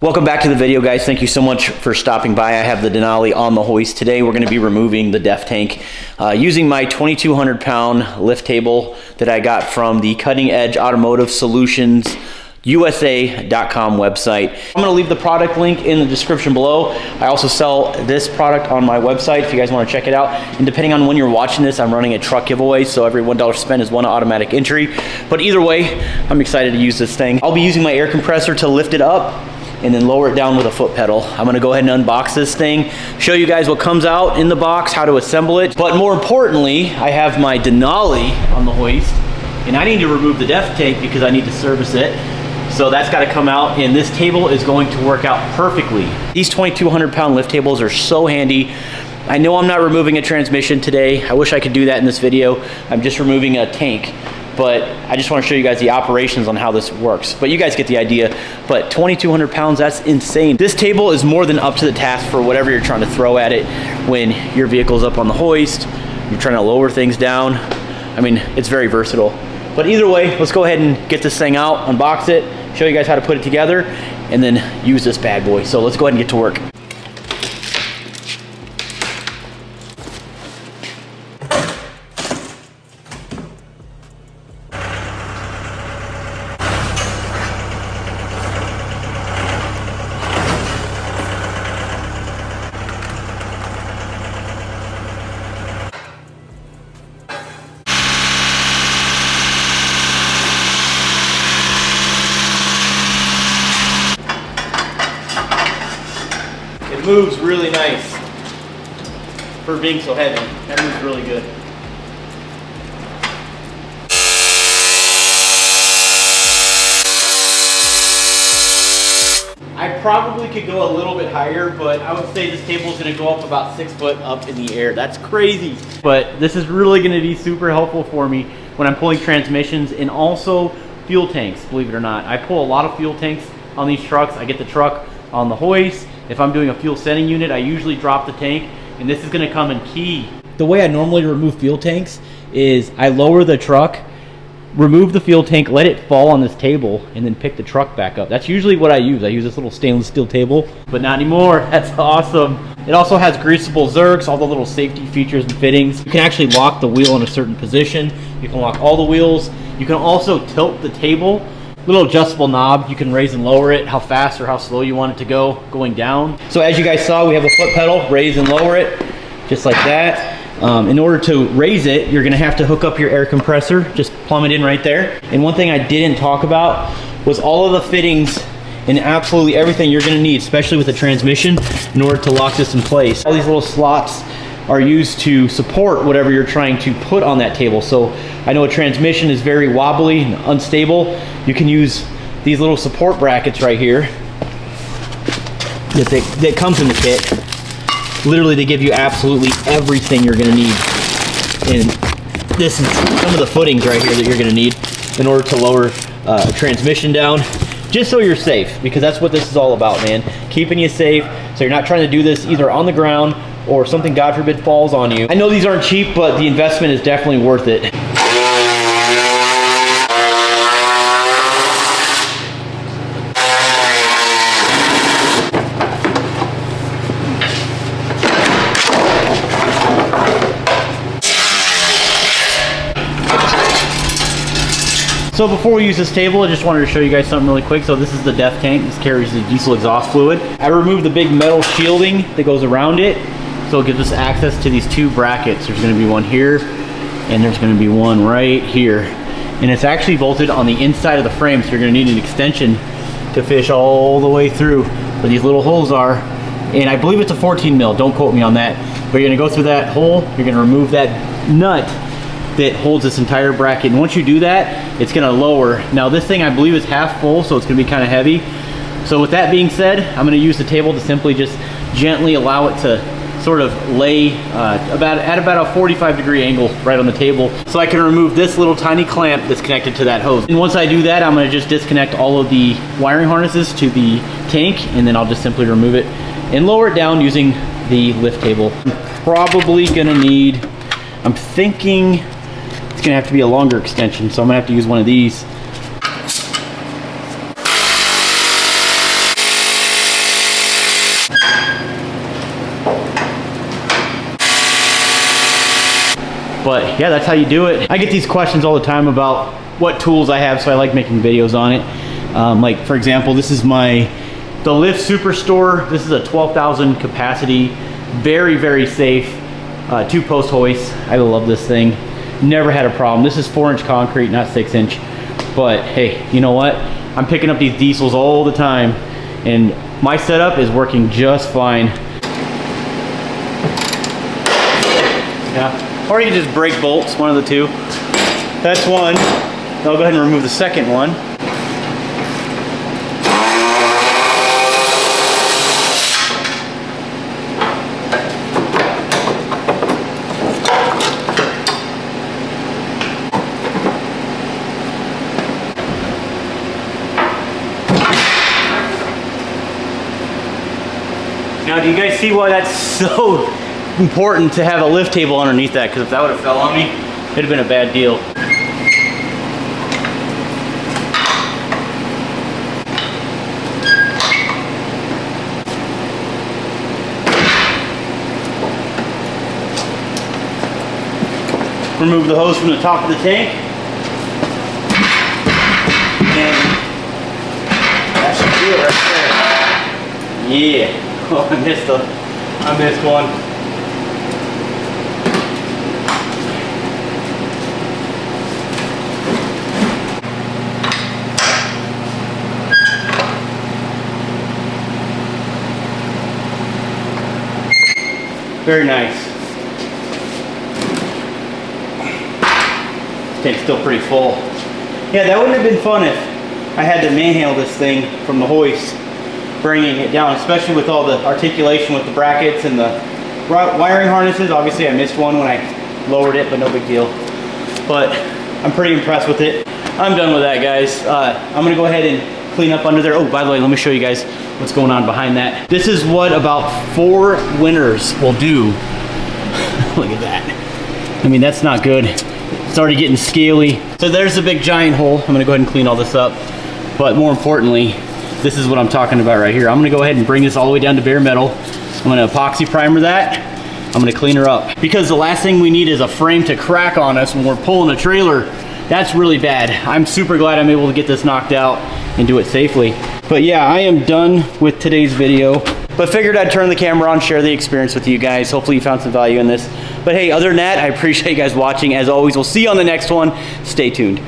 Welcome back to the video, guys. Thank you so much for stopping by. I have the Denali on the hoist. Today we're going to be removing the def tank using my 2,200 pound lift table that I got from the Cutting Edge Automotive Solutions USA.com website. I'm going to leave the product link in the description below. I also sell this product on my website if you guys want to check it out. And depending on when you're watching this, I'm running a truck giveaway, so every $1 spent is one automatic entry. But either way, I'm excited to use this thing. I'll be using my air compressor to lift it up and then lower it down with a foot pedal. I'm gonna go ahead and unbox this thing, show you guys what comes out in the box, how to assemble it. But more importantly, I have my Denali on the hoist, and I need to remove the def tank because I need to service it. So that's gotta come out, and this table is going to work out perfectly. These 2,200 pound lift tables are so handy. I know I'm not removing a transmission today. I wish I could do that in this video. I'm just removing a tank. But I just want to show you guys the operations on how this works. But you guys get the idea. But 2,200 pounds, that's insane. This table is more than up to the task for whatever you're trying to throw at it when your vehicle's up on the hoist, you're trying to lower things down. I mean, it's very versatile. But either way, let's go ahead and get this thing out, unbox it, show you guys how to put it together, and then use this bad boy. So let's go ahead and get to work. It moves really nice for being so heavy. That moves really good. I probably could go a little bit higher, but I would say this table is going to go up about 6 foot up in the air. That's crazy. But this is really going to be super helpful for me when I'm pulling transmissions and also fuel tanks, believe it or not. I pull a lot of fuel tanks on these trucks. I get the truck on the hoist. If I'm doing a fuel sending unit, I usually drop the tank, and this is gonna come in key. The way I normally remove fuel tanks is I lower the truck, remove the fuel tank, let it fall on this table, and then pick the truck back up. That's usually what I use. I use this little stainless steel table, but not anymore. That's awesome. It also has greasable zerks, all the little safety features and fittings. You can actually lock the wheel in a certain position. You can lock all the wheels. You can also tilt the table. Little adjustable knob, you can raise and lower it, how fast or how slow you want it to go going down. So as you guys saw, we have a foot pedal, raise and lower it, just like that. In order to raise it, you're gonna have to hook up your air compressor, just plumb it in right there. And one thing I didn't talk about was all of the fittings and absolutely everything you're gonna need, especially with the transmission, in order to lock this in place. All these little slots are used to support whatever you're trying to put on that table. So I know a transmission is very wobbly and unstable. You can use these little support brackets right here that comes in the kit. Literally, they give you absolutely everything you're gonna need. And this is some of the footings right here that you're gonna need in order to lower a transmission down, just so you're safe, because that's what this is all about, man. Keeping you safe, so you're not trying to do this either on the ground or something, God forbid, falls on you. I know these aren't cheap, but the investment is definitely worth it. So before we use this table, I just wanted to show you guys something really quick. So this is the def tank. This carries the diesel exhaust fluid. I removed the big metal shielding that goes around it, so it gives us access to these two brackets. There's going to be one here, and there's going to be one right here. And it's actually bolted on the inside of the frame, so you're going to need an extension to fish all the way through where these little holes are. And I believe it's a 14 mil, don't quote me on that. But you're going to go through that hole, you're going to remove that nut that holds this entire bracket, and once you do that, it's gonna lower. Now this thing I believe is half full, so it's gonna be kind of heavy. So with that being said, I'm gonna use the table to simply just gently allow it to sort of lay at about a 45-degree angle right on the table, so I can remove this little tiny clamp that's connected to that hose. And once I do that, I'm gonna just disconnect all of the wiring harnesses to the tank, and then I'll just simply remove it and lower it down using the lift table. I'm probably gonna need, I'm thinking it's gonna have to be a longer extension, so I'm gonna have to use one of these. But yeah, that's how you do it. I get these questions all the time about what tools I have, so I like making videos on it. Like for example, this is the Lift Superstore. This is a 12,000 capacity, very, very safe 2-post hoist. I love this thing. Never had a problem. This is 4-inch concrete, not 6-inch. But hey, you know what? I'm picking up these diesels all the time, and my setup is working just fine. Yeah, or you can just break bolts, one of the two. That's one. I'll go ahead and remove the second one. Now, do you guys see why that's so important to have a lift table underneath that? Because if that would have fell on me, it'd have been a bad deal. Remove the hose from the top of the tank. And that should do it right there. Yeah. Oh, I missed one. Very nice. This tank's still pretty full. Yeah, that wouldn't have been fun if I had to manhandle this thing from the hoist, bringing it down, especially with all the articulation with the brackets and the wiring harnesses. Obviously I missed one when I lowered it, but no big deal. But I'm pretty impressed with it. I'm done with that, guys. I'm gonna go ahead and clean up under there. Oh, by the way, let me show you guys what's going on behind that. This is what about 4 winters will do. Look at that. I mean, that's not good. It's already getting scaly. So there's a big giant hole. I'm gonna go ahead and clean all this up. But more importantly, this is what I'm talking about right here. I'm gonna go ahead and bring this all the way down to bare metal. I'm gonna epoxy primer that. I'm gonna clean her up. Because the last thing we need is a frame to crack on us when we're pulling a trailer. That's really bad. I'm super glad I'm able to get this knocked out and do it safely. But yeah, I am done with today's video. But figured I'd turn the camera on, share the experience with you guys. Hopefully you found some value in this. But hey, other than that, I appreciate you guys watching. As always, we'll see you on the next one. Stay tuned.